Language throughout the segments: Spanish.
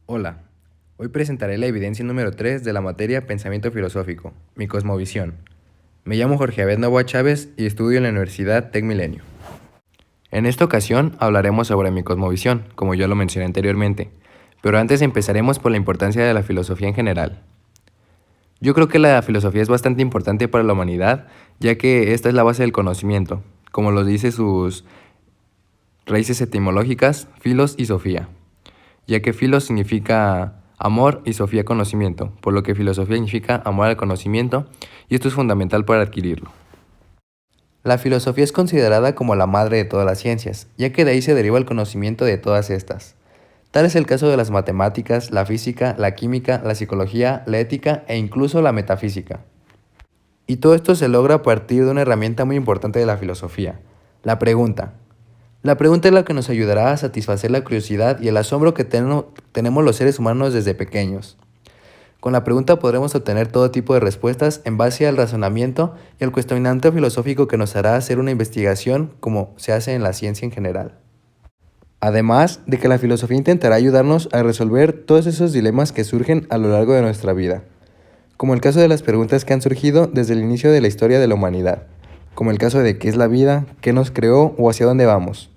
Hola, hoy presentaré la evidencia número 3 de la materia Pensamiento Filosófico, mi cosmovisión. Me llamo Jorge Abed Novoa Chávez y estudio en la Universidad Tec Milenio. En esta ocasión hablaremos sobre mi cosmovisión, como ya lo mencioné anteriormente, pero antes empezaremos por la importancia de la filosofía en general. Yo creo que la filosofía es bastante importante para la humanidad, ya que esta es la base del conocimiento, como lo dice sus raíces etimológicas, filos y sofía, ya que filos significa amor y sofía conocimiento, por lo que filosofía significa amor al conocimiento y esto es fundamental para adquirirlo. La filosofía es considerada como la madre de todas las ciencias, ya que de ahí se deriva el conocimiento de todas estas. Tal es el caso de las matemáticas, la física, la química, la psicología, la ética e incluso la metafísica. Y todo esto se logra a partir de una herramienta muy importante de la filosofía, la pregunta. La pregunta es la que nos ayudará a satisfacer la curiosidad y el asombro que tenemos los seres humanos desde pequeños. Con la pregunta podremos obtener todo tipo de respuestas en base al razonamiento y al cuestionamiento filosófico que nos hará hacer una investigación como se hace en la ciencia en general. Además de que la filosofía intentará ayudarnos a resolver todos esos dilemas que surgen a lo largo de nuestra vida, como el caso de las preguntas que han surgido desde el inicio de la historia de la humanidad, como el caso de qué es la vida, qué nos creó o hacia dónde vamos.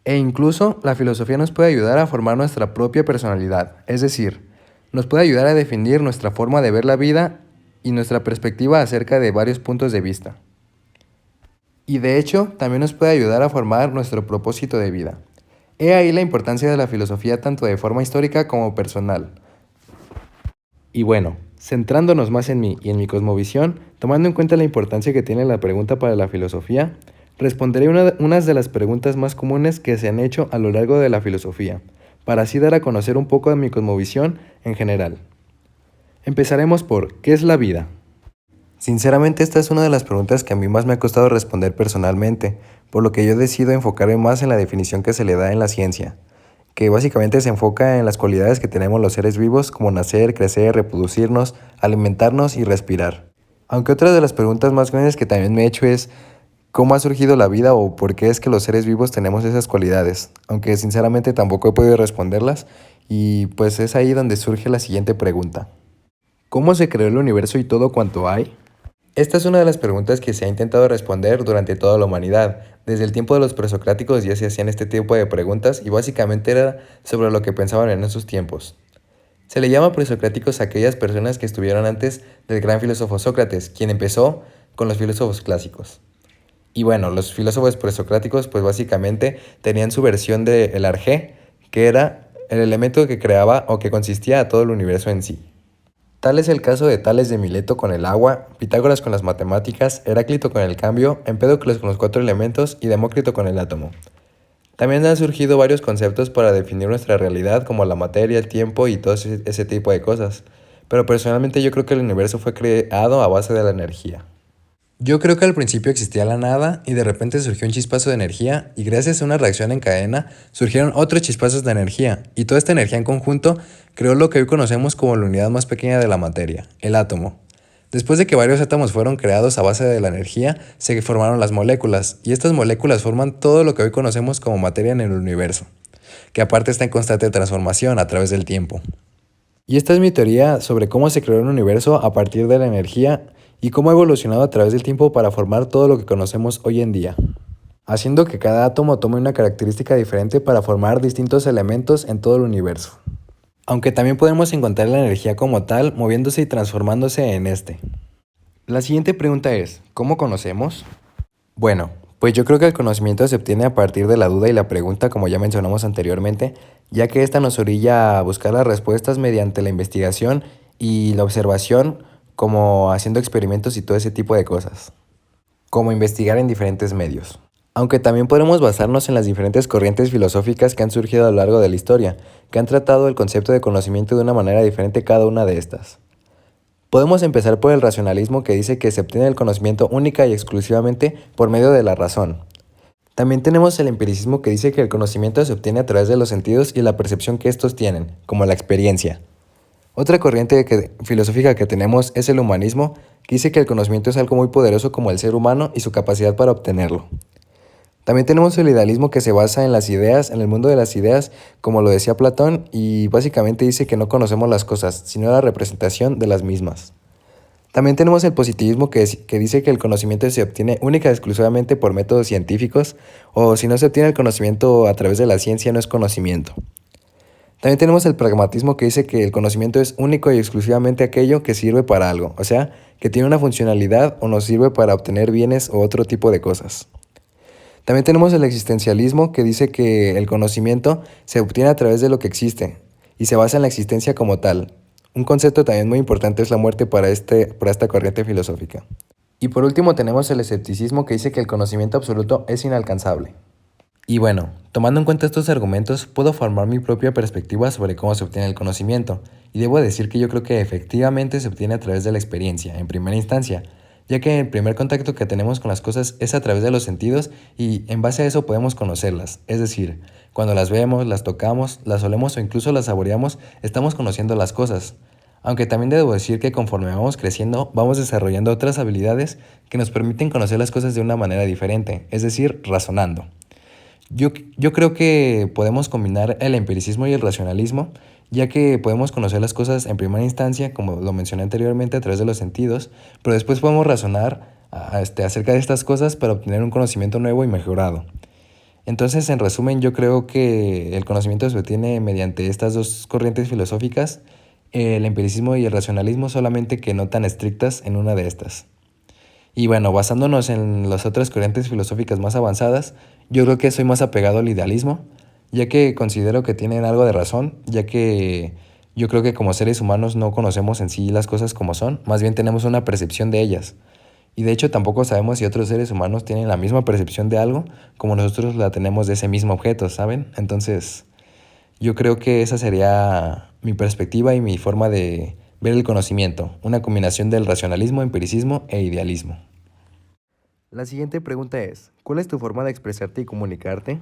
E incluso la filosofía nos puede ayudar a formar nuestra propia personalidad, es decir, nos puede ayudar a definir nuestra forma de ver la vida y nuestra perspectiva acerca de varios puntos de vista. Y de hecho, también nos puede ayudar a formar nuestro propósito de vida. He ahí la importancia de la filosofía tanto de forma histórica como personal. Y bueno, centrándonos más en mí y en mi cosmovisión, tomando en cuenta la importancia que tiene la pregunta para la filosofía, responderé unas de las preguntas más comunes que se han hecho a lo largo de la filosofía, para así dar a conocer un poco de mi cosmovisión en general. Empezaremos por ¿qué es la vida? Sinceramente esta es una de las preguntas que a mí más me ha costado responder personalmente, por lo que yo decido enfocarme más en la definición que se le da en la ciencia, que básicamente se enfoca en las cualidades que tenemos los seres vivos como nacer, crecer, reproducirnos, alimentarnos y respirar. Aunque otra de las preguntas más grandes que también me he hecho es ¿cómo ha surgido la vida o por qué es que los seres vivos tenemos esas cualidades? Aunque sinceramente tampoco he podido responderlas y pues es ahí donde surge la siguiente pregunta. ¿Cómo se creó el universo y todo cuanto hay? Esta es una de las preguntas que se ha intentado responder durante toda la humanidad. Desde el tiempo de los presocráticos ya se hacían este tipo de preguntas y básicamente era sobre lo que pensaban en esos tiempos. Se le llama presocráticos a aquellas personas que estuvieron antes del gran filósofo Sócrates, quien empezó con los filósofos clásicos. Y bueno, los filósofos presocráticos pues básicamente tenían su versión del arjé, que era el elemento que creaba o que consistía a todo el universo en sí. Tal es el caso de Tales de Mileto con el agua, Pitágoras con las matemáticas, Heráclito con el cambio, Empédocles con los 4 elementos y Demócrito con el átomo. También han surgido varios conceptos para definir nuestra realidad como la materia, el tiempo y todo ese tipo de cosas, pero personalmente yo creo que el universo fue creado a base de la energía. Yo creo que al principio existía la nada y de repente surgió un chispazo de energía y gracias a una reacción en cadena surgieron otros chispazos de energía y toda esta energía en conjunto creó lo que hoy conocemos como la unidad más pequeña de la materia, el átomo. Después de que varios átomos fueron creados a base de la energía, se formaron las moléculas y estas moléculas forman todo lo que hoy conocemos como materia en el universo, que aparte está en constante transformación a través del tiempo. Y esta es mi teoría sobre cómo se creó el universo a partir de la energía y cómo ha evolucionado a través del tiempo para formar todo lo que conocemos hoy en día, haciendo que cada átomo tome una característica diferente para formar distintos elementos en todo el universo. Aunque también podemos encontrar la energía como tal moviéndose y transformándose en este. La siguiente pregunta es, ¿cómo conocemos? Bueno, pues yo creo que el conocimiento se obtiene a partir de la duda y la pregunta, como ya mencionamos anteriormente, ya que esta nos orilla a buscar las respuestas mediante la investigación y la observación, como haciendo experimentos y todo ese tipo de cosas, como investigar en diferentes medios. Aunque también podemos basarnos en las diferentes corrientes filosóficas que han surgido a lo largo de la historia, que han tratado el concepto de conocimiento de una manera diferente cada una de estas. Podemos empezar por el racionalismo que dice que se obtiene el conocimiento única y exclusivamente por medio de la razón. También tenemos el empiricismo que dice que el conocimiento se obtiene a través de los sentidos y la percepción que estos tienen, como la experiencia. Otra corriente filosófica que tenemos es el humanismo, que dice que el conocimiento es algo muy poderoso como el ser humano y su capacidad para obtenerlo. También tenemos el idealismo que se basa en las ideas, en el mundo de las ideas, como lo decía Platón, y básicamente dice que no conocemos las cosas, sino la representación de las mismas. También tenemos el positivismo que dice que el conocimiento se obtiene única y exclusivamente por métodos científicos, o si no se obtiene el conocimiento a través de la ciencia no es conocimiento. También tenemos el pragmatismo que dice que el conocimiento es único y exclusivamente aquello que sirve para algo, o sea, que tiene una funcionalidad o nos sirve para obtener bienes o otro tipo de cosas. También tenemos el existencialismo que dice que el conocimiento se obtiene a través de lo que existe y se basa en la existencia como tal. Un concepto también muy importante es la muerte para esta corriente filosófica. Y por último tenemos el escepticismo que dice que el conocimiento absoluto es inalcanzable. Y bueno, tomando en cuenta estos argumentos, puedo formar mi propia perspectiva sobre cómo se obtiene el conocimiento, y debo decir que yo creo que efectivamente se obtiene a través de la experiencia, en primera instancia, ya que el primer contacto que tenemos con las cosas es a través de los sentidos y en base a eso podemos conocerlas, es decir, cuando las vemos, las tocamos, las olemos o incluso las saboreamos, estamos conociendo las cosas. Aunque también debo decir que conforme vamos creciendo, vamos desarrollando otras habilidades que nos permiten conocer las cosas de una manera diferente, es decir, razonando. Yo creo que podemos combinar el empiricismo y el racionalismo, ya que podemos conocer las cosas en primera instancia, como lo mencioné anteriormente, a través de los sentidos, pero después podemos razonar acerca de estas cosas para obtener un conocimiento nuevo y mejorado. Entonces, en resumen, yo creo que el conocimiento se obtiene mediante estas dos corrientes filosóficas, el empiricismo y el racionalismo, solamente que no tan estrictas en una de estas. Y bueno, basándonos en las otras corrientes filosóficas más avanzadas, yo creo que soy más apegado al idealismo, ya que considero que tienen algo de razón, ya que yo creo que como seres humanos no conocemos en sí las cosas como son, más bien tenemos una percepción de ellas. Y de hecho tampoco sabemos si otros seres humanos tienen la misma percepción de algo como nosotros la tenemos de ese mismo objeto, ¿saben? Entonces, yo creo que esa sería mi perspectiva y mi forma de ver el conocimiento, una combinación del racionalismo, empiricismo e idealismo. La siguiente pregunta es, ¿cuál es tu forma de expresarte y comunicarte?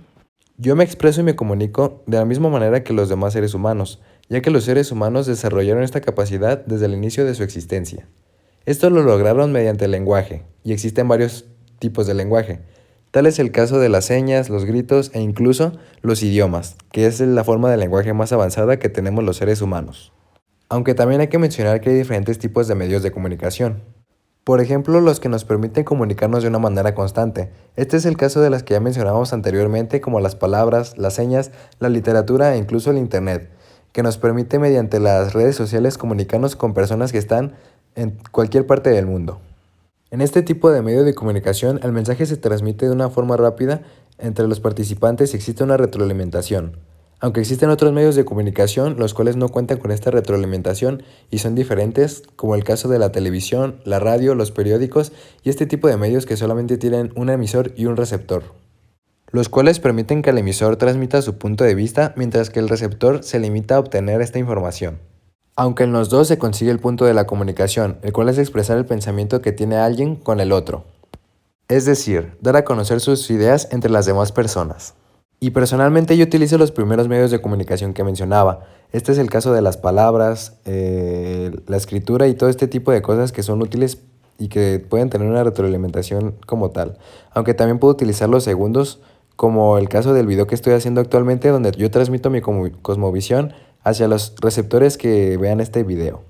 Yo me expreso y me comunico de la misma manera que los demás seres humanos, ya que los seres humanos desarrollaron esta capacidad desde el inicio de su existencia. Esto lo lograron mediante el lenguaje, y existen varios tipos de lenguaje. Tal es el caso de las señas, los gritos e incluso los idiomas, que es la forma de lenguaje más avanzada que tenemos los seres humanos. Aunque también hay que mencionar que hay diferentes tipos de medios de comunicación. Por ejemplo, los que nos permiten comunicarnos de una manera constante. Este es el caso de las que ya mencionamos anteriormente, como las palabras, las señas, la literatura e incluso el Internet, que nos permite mediante las redes sociales comunicarnos con personas que están en cualquier parte del mundo. En este tipo de medio de comunicación, el mensaje se transmite de una forma rápida entre los participantes y existe una retroalimentación. Aunque existen otros medios de comunicación los cuales no cuentan con esta retroalimentación y son diferentes, como el caso de la televisión, la radio, los periódicos y este tipo de medios que solamente tienen un emisor y un receptor, los cuales permiten que el emisor transmita su punto de vista mientras que el receptor se limita a obtener esta información. Aunque en los dos se consigue el punto de la comunicación, el cual es expresar el pensamiento que tiene alguien con el otro. Es decir, dar a conocer sus ideas entre las demás personas. Y personalmente yo utilizo los primeros medios de comunicación que mencionaba. Este es el caso de las palabras, la escritura y todo este tipo de cosas que son útiles y que pueden tener una retroalimentación como tal. Aunque también puedo utilizar los segundos, como el caso del video que estoy haciendo actualmente, donde yo transmito mi cosmovisión hacia los receptores que vean este video.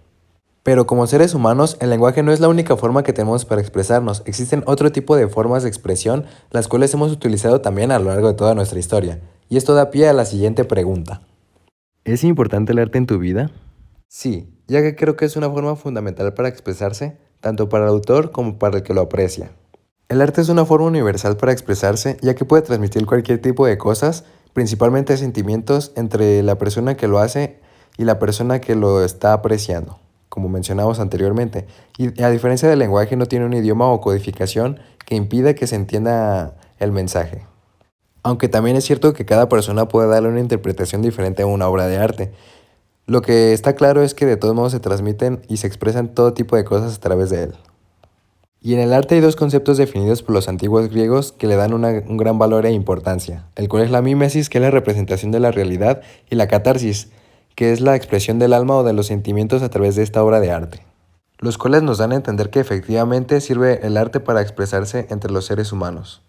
Pero como seres humanos, el lenguaje no es la única forma que tenemos para expresarnos. Existen otro tipo de formas de expresión, las cuales hemos utilizado también a lo largo de toda nuestra historia. Y esto da pie a la siguiente pregunta. ¿Es importante el arte en tu vida? Sí, ya que creo que es una forma fundamental para expresarse, tanto para el autor como para el que lo aprecia. El arte es una forma universal para expresarse, ya que puede transmitir cualquier tipo de cosas, principalmente sentimientos entre la persona que lo hace y la persona que lo está apreciando, como mencionamos anteriormente. Y a diferencia del lenguaje, no tiene un idioma o codificación que impida que se entienda el mensaje. Aunque también es cierto que cada persona puede darle una interpretación diferente a una obra de arte. Lo que está claro es que de todos modos se transmiten y se expresan todo tipo de cosas a través de él. Y en el arte hay dos conceptos definidos por los antiguos griegos que le dan un gran valor e importancia, el cual es la mímesis, que es la representación de la realidad, y la catarsis, que es la expresión del alma o de los sentimientos a través de esta obra de arte, los cuales nos dan a entender que efectivamente sirve el arte para expresarse entre los seres humanos.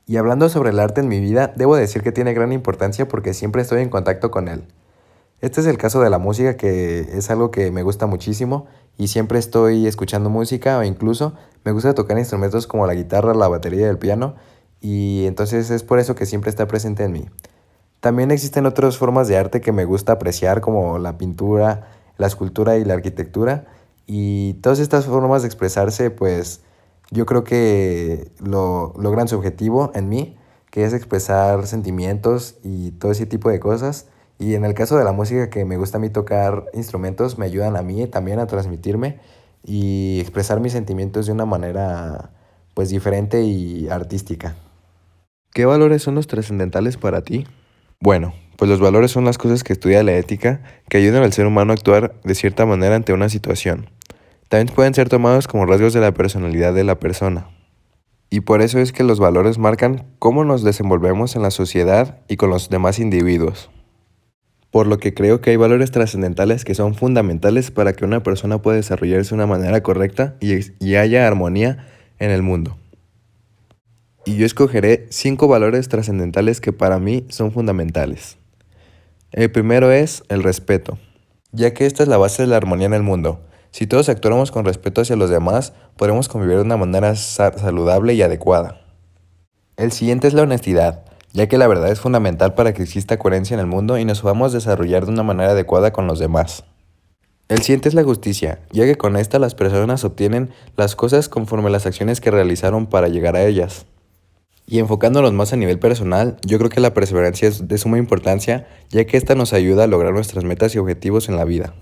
Y hablando sobre el arte en mi vida, debo decir que tiene gran importancia porque siempre estoy en contacto con él. Este es el caso de la música, que es algo que me gusta muchísimo y siempre estoy escuchando música o incluso me gusta tocar instrumentos como la guitarra, la batería y el piano y entonces es por eso que siempre está presente en mí. También existen otras formas de arte que me gusta apreciar como la pintura, la escultura y la arquitectura y todas estas formas de expresarse pues yo creo que logran su objetivo en mí, que es expresar sentimientos y todo ese tipo de cosas. Y en el caso de la música, que me gusta a mí tocar instrumentos, me ayudan a mí también a transmitirme y expresar mis sentimientos de una manera pues diferente y artística. ¿Qué valores son los trascendentales para ti? Bueno, pues los valores son las cosas que estudia la ética que ayudan al ser humano a actuar de cierta manera ante una situación. También pueden ser tomados como rasgos de la personalidad de la persona. Y por eso es que los valores marcan cómo nos desenvolvemos en la sociedad y con los demás individuos. Por lo que creo que hay valores trascendentales que son fundamentales para que una persona pueda desarrollarse de una manera correcta y haya armonía en el mundo. Y yo escogeré 5 valores trascendentales que para mí son fundamentales. El primero es el respeto, ya que esta es la base de la armonía en el mundo. Si todos actuáramos con respeto hacia los demás, podremos convivir de una manera saludable y adecuada. El siguiente es la honestidad, ya que la verdad es fundamental para que exista coherencia en el mundo y nos podamos desarrollar de una manera adecuada con los demás. El siguiente es la justicia, ya que con esta las personas obtienen las cosas conforme las acciones que realizaron para llegar a ellas. Y enfocándonos más a nivel personal, yo creo que la perseverancia es de suma importancia, ya que esta nos ayuda a lograr nuestras metas y objetivos en la vida.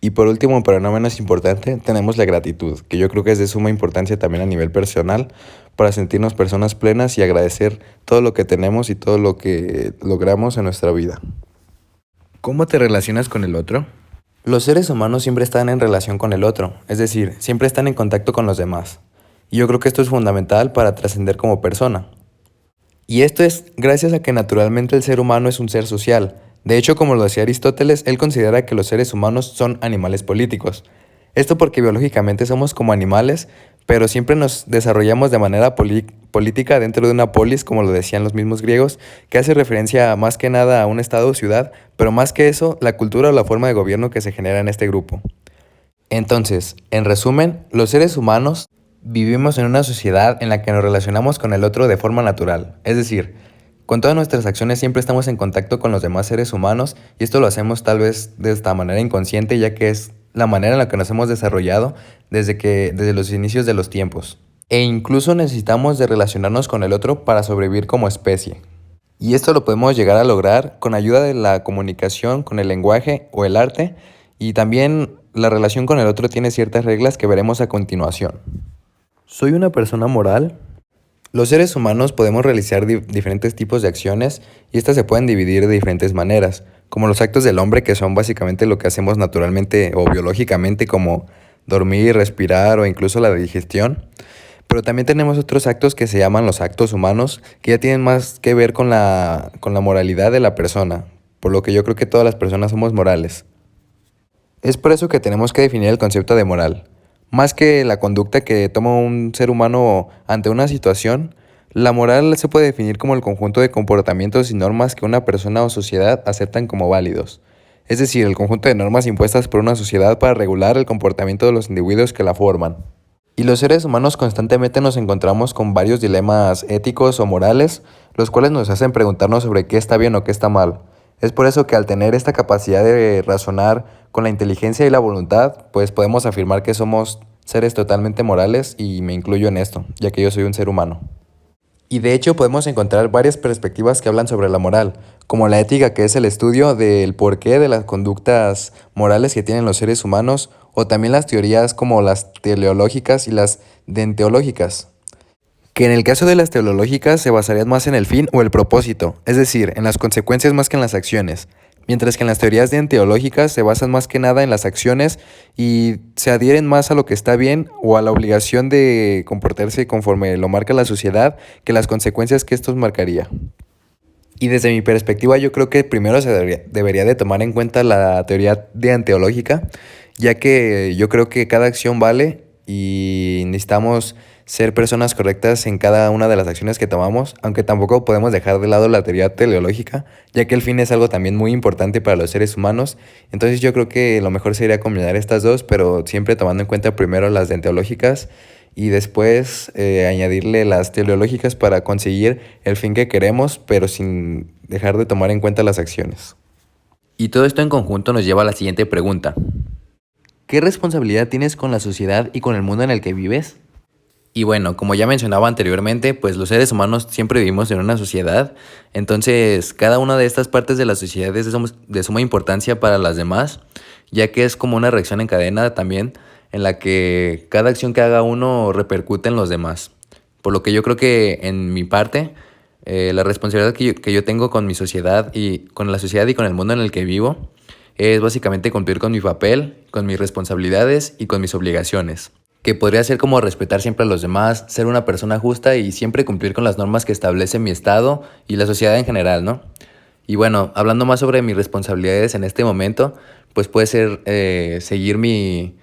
Y por último, pero no menos importante, tenemos la gratitud, que yo creo que es de suma importancia también a nivel personal, para sentirnos personas plenas y agradecer todo lo que tenemos y todo lo que logramos en nuestra vida. ¿Cómo te relacionas con el otro? Los seres humanos siempre están en relación con el otro, es decir, siempre están en contacto con los demás. Y yo creo que esto es fundamental para trascender como persona. Y esto es gracias a que naturalmente el ser humano es un ser social. De hecho, como lo decía Aristóteles, él considera que los seres humanos son animales políticos. Esto porque biológicamente somos como animales, pero siempre nos desarrollamos de manera política dentro de una polis, como lo decían los mismos griegos, que hace referencia más que nada a un estado o ciudad, pero más que eso, la cultura o la forma de gobierno que se genera en este grupo. Entonces, en resumen, los seres humanos vivimos en una sociedad en la que nos relacionamos con el otro de forma natural, es decir, con todas nuestras acciones siempre estamos en contacto con los demás seres humanos y esto lo hacemos tal vez de esta manera inconsciente, ya que es la manera en la que nos hemos desarrollado desde los inicios de los tiempos. E incluso necesitamos de relacionarnos con el otro para sobrevivir como especie. Y esto lo podemos llegar a lograr con ayuda de la comunicación, con el lenguaje o el arte, y también la relación con el otro tiene ciertas reglas que veremos a continuación. ¿Soy una persona moral? Los seres humanos podemos realizar diferentes tipos de acciones y estas se pueden dividir de diferentes maneras, como los actos del hombre, que son básicamente lo que hacemos naturalmente o biológicamente, como dormir, respirar o incluso la digestión. Pero también tenemos otros actos que se llaman los actos humanos, que ya tienen más que ver con la moralidad de la persona, por lo que yo creo que todas las personas somos morales. Es por eso que tenemos que definir el concepto de moral. Más que la conducta que toma un ser humano ante una situación, la moral se puede definir como el conjunto de comportamientos y normas que una persona o sociedad aceptan como válidos. Es decir, el conjunto de normas impuestas por una sociedad para regular el comportamiento de los individuos que la forman. Y los seres humanos constantemente nos encontramos con varios dilemas éticos o morales, los cuales nos hacen preguntarnos sobre qué está bien o qué está mal. Es por eso que al tener esta capacidad de razonar con la inteligencia y la voluntad, pues podemos afirmar que somos seres totalmente morales y me incluyo en esto, ya que yo soy un ser humano. Y de hecho podemos encontrar varias perspectivas que hablan sobre la moral, como la ética, que es el estudio del porqué de las conductas morales que tienen los seres humanos, o también las teorías como las teleológicas y las deonteológicas, que en el caso de las teleológicas se basarían más en el fin o el propósito, es decir, en las consecuencias más que en las acciones, mientras que en las teorías deonteológicas se basan más que nada en las acciones y se adhieren más a lo que está bien o a la obligación de comportarse conforme lo marca la sociedad que las consecuencias que estos marcaría. Y desde mi perspectiva yo creo que primero se debería de tomar en cuenta la teoría deonteológica, ya que yo creo que cada acción vale y necesitamos ser personas correctas en cada una de las acciones que tomamos, aunque tampoco podemos dejar de lado la teoría teleológica, ya que el fin es algo también muy importante para los seres humanos. Entonces yo creo que lo mejor sería combinar estas dos, pero siempre tomando en cuenta primero las deontológicas y después añadirle las teleológicas para conseguir el fin que queremos, pero sin dejar de tomar en cuenta las acciones. Y todo esto en conjunto nos lleva a la siguiente pregunta. ¿Qué responsabilidad tienes con la sociedad y con el mundo en el que vives? Y bueno, como ya mencionaba anteriormente, pues los seres humanos siempre vivimos en una sociedad, entonces cada una de estas partes de la sociedad es de suma importancia para las demás, ya que es como una reacción en cadena también, en la que cada acción que haga uno repercute en los demás. Por lo que yo creo que en mi parte, la responsabilidad que yo tengo con mi sociedad y con la sociedad y con el mundo en el que vivo, es básicamente cumplir con mi papel, con mis responsabilidades y con mis obligaciones, que podría ser como respetar siempre a los demás, ser una persona justa y siempre cumplir con las normas que establece mi estado y la sociedad en general, ¿no? Y bueno, hablando más sobre mis responsabilidades en este momento, pues puede ser seguir mi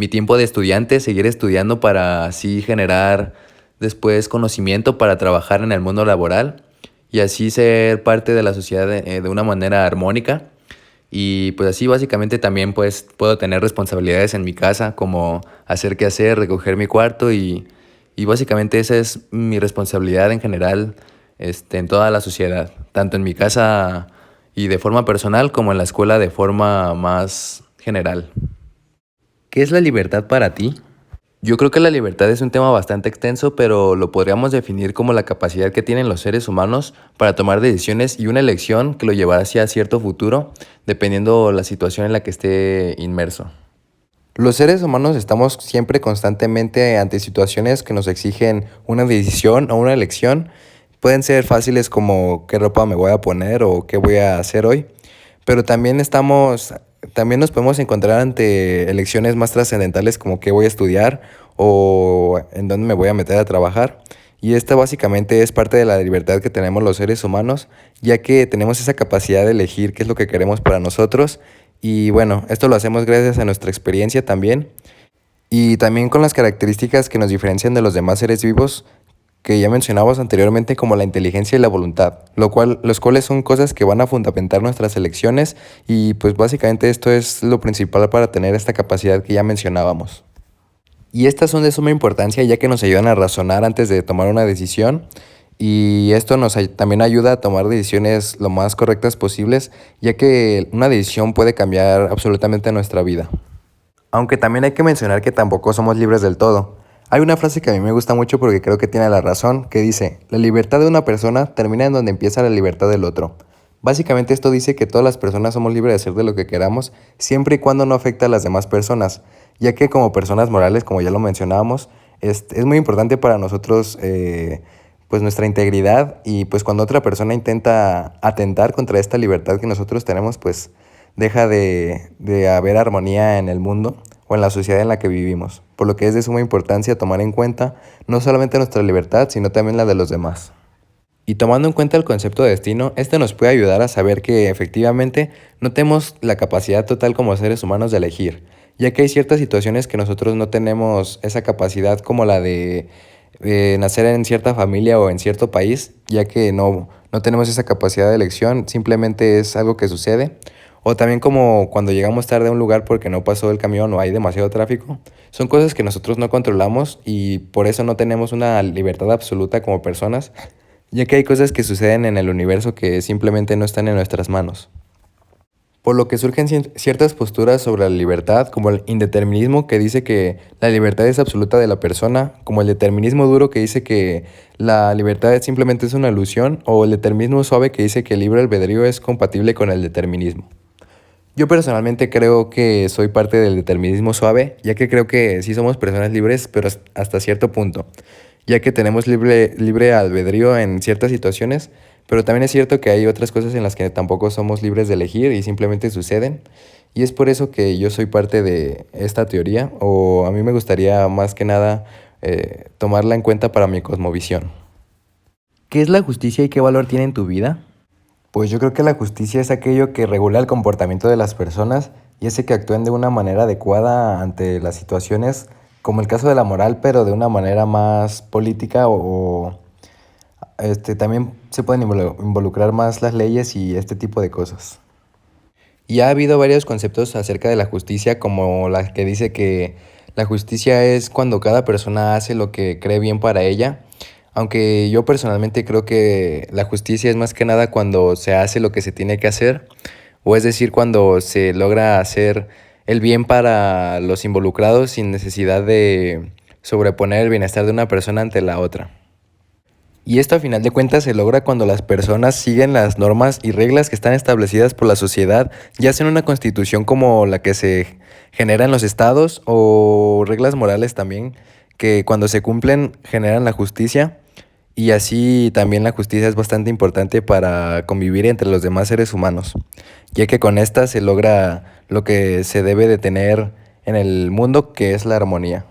tiempo de estudiante, seguir estudiando para así generar después conocimiento para trabajar en el mundo laboral y así ser parte de la sociedad de una manera armónica. Y pues así básicamente también pues puedo tener responsabilidades en mi casa como hacer qué hacer, recoger mi cuarto y básicamente esa es mi responsabilidad en general en toda la sociedad, tanto en mi casa y de forma personal como en la escuela de forma más general. ¿Qué es la libertad para ti? Yo creo que la libertad es un tema bastante extenso, pero lo podríamos definir como la capacidad que tienen los seres humanos para tomar decisiones y una elección que lo llevará hacia cierto futuro, dependiendo la situación en la que esté inmerso. Los seres humanos estamos siempre constantemente ante situaciones que nos exigen una decisión o una elección. Pueden ser fáciles como qué ropa me voy a poner o qué voy a hacer hoy, pero también nos podemos encontrar ante elecciones más trascendentales como qué voy a estudiar o en dónde me voy a meter a trabajar. Y esta básicamente es parte de la libertad que tenemos los seres humanos, ya que tenemos esa capacidad de elegir qué es lo que queremos para nosotros. Y bueno, esto lo hacemos gracias a nuestra experiencia también. Y también con las características que nos diferencian de los demás seres vivos que ya mencionamos anteriormente como la inteligencia y la voluntad, los cuales son cosas que van a fundamentar nuestras elecciones y pues básicamente esto es lo principal para tener esta capacidad que ya mencionábamos. Y estas son de suma importancia ya que nos ayudan a razonar antes de tomar una decisión y esto también ayuda a tomar decisiones lo más correctas posibles ya que una decisión puede cambiar absolutamente nuestra vida. Aunque también hay que mencionar que tampoco somos libres del todo. Hay una frase que a mí me gusta mucho porque creo que tiene la razón, que dice, la libertad de una persona termina en donde empieza la libertad del otro. Básicamente esto dice que todas las personas somos libres de hacer de lo que queramos, siempre y cuando no afecte a las demás personas, ya que como personas morales, como ya lo mencionábamos, es muy importante para nosotros pues nuestra integridad y pues cuando otra persona intenta atentar contra esta libertad que nosotros tenemos, pues deja de haber armonía en el mundo o en la sociedad en la que vivimos, por lo que es de suma importancia tomar en cuenta no solamente nuestra libertad, sino también la de los demás. Y tomando en cuenta el concepto de destino, este nos puede ayudar a saber que efectivamente no tenemos la capacidad total como seres humanos de elegir, ya que hay ciertas situaciones que nosotros no tenemos esa capacidad como la de nacer en cierta familia o en cierto país, ya que no tenemos esa capacidad de elección, simplemente es algo que sucede. O también como cuando llegamos tarde a un lugar porque no pasó el camión o hay demasiado tráfico. Son cosas que nosotros no controlamos y por eso no tenemos una libertad absoluta como personas, ya que hay cosas que suceden en el universo que simplemente no están en nuestras manos. Por lo que surgen ciertas posturas sobre la libertad, como el indeterminismo que dice que la libertad es absoluta de la persona, como el determinismo duro que dice que la libertad simplemente es una ilusión, o el determinismo suave que dice que el libre albedrío es compatible con el determinismo. Yo personalmente creo que soy parte del determinismo suave, ya que creo que sí somos personas libres, pero hasta cierto punto, ya que tenemos libre albedrío en ciertas situaciones, pero también es cierto que hay otras cosas en las que tampoco somos libres de elegir y simplemente suceden, y es por eso que yo soy parte de esta teoría, o a mí me gustaría más que nada tomarla en cuenta para mi cosmovisión. ¿Qué es la justicia y qué valor tiene en tu vida? Pues yo creo que la justicia es aquello que regula el comportamiento de las personas y hace que actúen de una manera adecuada ante las situaciones como el caso de la moral, pero de una manera más política también se pueden involucrar más las leyes y este tipo de cosas. Y ha habido varios conceptos acerca de la justicia, como la que dice que la justicia es cuando cada persona hace lo que cree bien para ella, aunque yo personalmente creo que la justicia es más que nada cuando se hace lo que se tiene que hacer, o es decir, cuando se logra hacer el bien para los involucrados sin necesidad de sobreponer el bienestar de una persona ante la otra. Y esto a final de cuentas se logra cuando las personas siguen las normas y reglas que están establecidas por la sociedad, ya sea en una constitución como la que se genera en los estados o reglas morales también, que cuando se cumplen generan la justicia. Y así también la justicia es bastante importante para convivir entre los demás seres humanos, ya que con esta se logra lo que se debe de tener en el mundo, que es la armonía.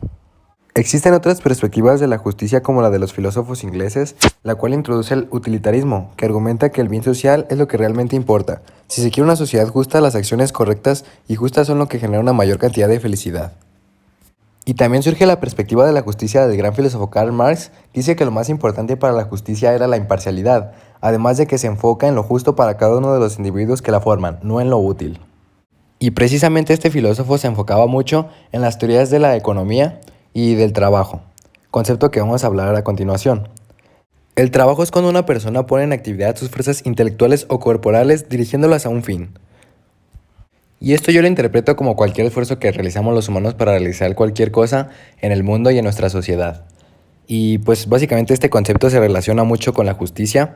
Existen otras perspectivas de la justicia como la de los filósofos ingleses, la cual introduce el utilitarismo, que argumenta que el bien social es lo que realmente importa. Si se quiere una sociedad justa, las acciones correctas y justas son lo que genera una mayor cantidad de felicidad. Y también surge la perspectiva de la justicia del gran filósofo Karl Marx, que dice que lo más importante para la justicia era la imparcialidad, además de que se enfoca en lo justo para cada uno de los individuos que la forman, no en lo útil. Y precisamente este filósofo se enfocaba mucho en las teorías de la economía y del trabajo, concepto que vamos a hablar a continuación. El trabajo es cuando una persona pone en actividad sus fuerzas intelectuales o corporales dirigiéndolas a un fin. Y esto yo lo interpreto como cualquier esfuerzo que realizamos los humanos para realizar cualquier cosa en el mundo y en nuestra sociedad. Y pues básicamente este concepto se relaciona mucho con la justicia,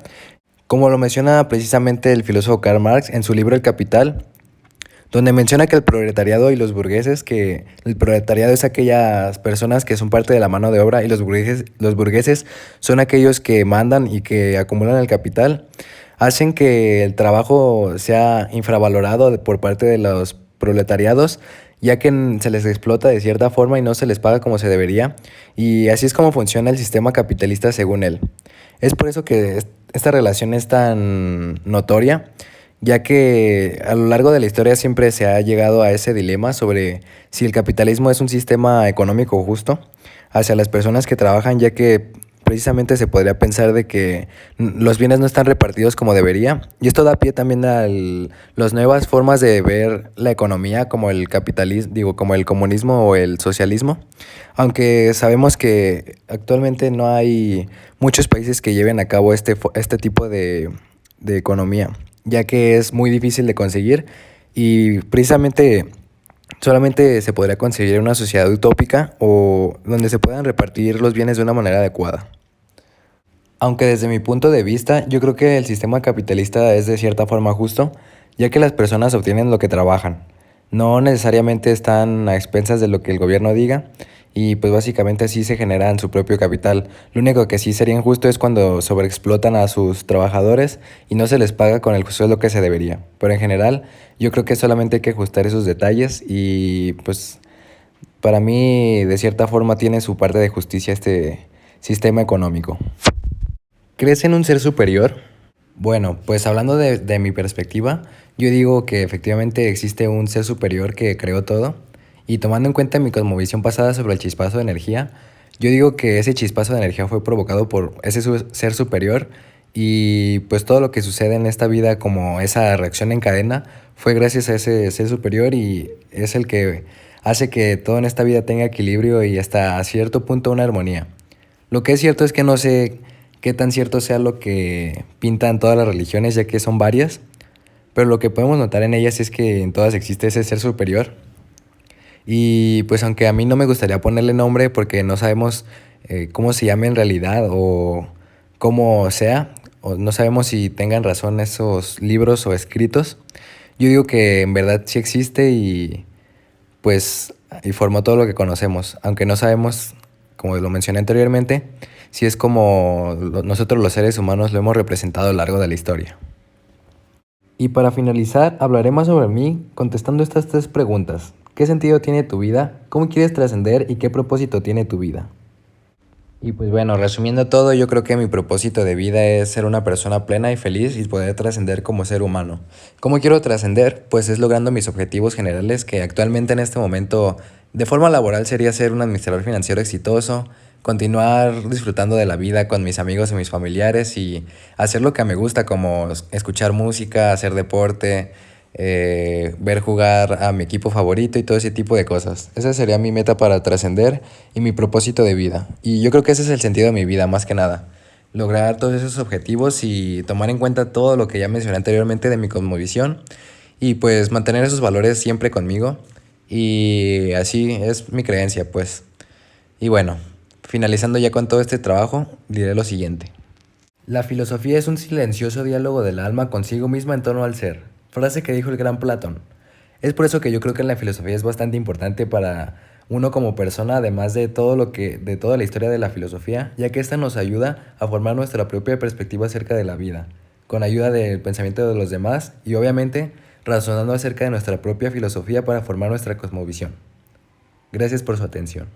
como lo menciona precisamente el filósofo Karl Marx en su libro El Capital, donde menciona que el proletariado y los burgueses, que el proletariado es aquellas personas que son parte de la mano de obra y los burgueses son aquellos que mandan y que acumulan el capital, hacen que el trabajo sea infravalorado por parte de los proletariados, ya que se les explota de cierta forma y no se les paga como se debería, y así es como funciona el sistema capitalista según él. Es por eso que esta relación es tan notoria, ya que a lo largo de la historia siempre se ha llegado a ese dilema sobre si el capitalismo es un sistema económico justo hacia las personas que trabajan, ya que precisamente se podría pensar de que los bienes no están repartidos como debería, y esto da pie también a las nuevas formas de ver la economía como el capitalismo, como el comunismo o el socialismo, aunque sabemos que actualmente no hay muchos países que lleven a cabo este tipo de economía, ya que es muy difícil de conseguir y precisamente solamente se podría conseguir una sociedad utópica o donde se puedan repartir los bienes de una manera adecuada. Aunque desde mi punto de vista, yo creo que el sistema capitalista es de cierta forma justo, ya que las personas obtienen lo que trabajan. No necesariamente están a expensas de lo que el gobierno diga y pues básicamente así se generan su propio capital. Lo único que sí sería injusto es cuando sobreexplotan a sus trabajadores y no se les paga con el sueldo que se debería. Pero en general, yo creo que solamente hay que ajustar esos detalles y pues para mí de cierta forma tiene su parte de justicia este sistema económico. ¿Crees en un ser superior? Bueno, pues hablando de mi perspectiva, yo digo que efectivamente existe un ser superior que creó todo, y tomando en cuenta mi cosmovisión pasada sobre el chispazo de energía, yo digo que ese chispazo de energía fue provocado por ese ser superior, y pues todo lo que sucede en esta vida como esa reacción en cadena fue gracias a ese ser superior y es el que hace que todo en esta vida tenga equilibrio y hasta cierto punto una armonía. Lo que es cierto es que no sé qué tan cierto sea lo que pintan todas las religiones, ya que son varias, pero lo que podemos notar en ellas es que en todas existe ese ser superior. Y pues aunque a mí no me gustaría ponerle nombre porque no sabemos cómo se llama en realidad o cómo sea, o no sabemos si tengan razón esos libros o escritos, yo digo que en verdad sí existe y pues y formó todo lo que conocemos, aunque no sabemos, como lo mencioné anteriormente, si es como nosotros los seres humanos lo hemos representado a lo largo de la historia. Y para finalizar, hablaré más sobre mí contestando estas tres preguntas. ¿Qué sentido tiene tu vida? ¿Cómo quieres trascender? ¿Y qué propósito tiene tu vida? Y pues bueno, resumiendo todo, yo creo que mi propósito de vida es ser una persona plena y feliz y poder trascender como ser humano. ¿Cómo quiero trascender? Pues es logrando mis objetivos generales que actualmente en este momento De forma laboral sería ser un administrador financiero exitoso, continuar disfrutando de la vida con mis amigos y mis familiares y hacer lo que me gusta como escuchar música, hacer deporte, ver jugar a mi equipo favorito y todo ese tipo de cosas. Esa sería mi meta para trascender y mi propósito de vida. Y yo creo que ese es el sentido de mi vida, más que nada. Lograr todos esos objetivos y tomar en cuenta todo lo que ya mencioné anteriormente de mi cosmovisión y pues mantener esos valores siempre conmigo y así es mi creencia pues. Y bueno, finalizando ya con todo este trabajo, diré lo siguiente. La filosofía es un silencioso diálogo del alma consigo misma en torno al ser, frase que dijo el gran Platón. Es por eso que yo creo que la filosofía es bastante importante para uno como persona, además de de toda la historia de la filosofía, ya que esta nos ayuda a formar nuestra propia perspectiva acerca de la vida, con ayuda del pensamiento de los demás y obviamente razonando acerca de nuestra propia filosofía para formar nuestra cosmovisión. Gracias por su atención.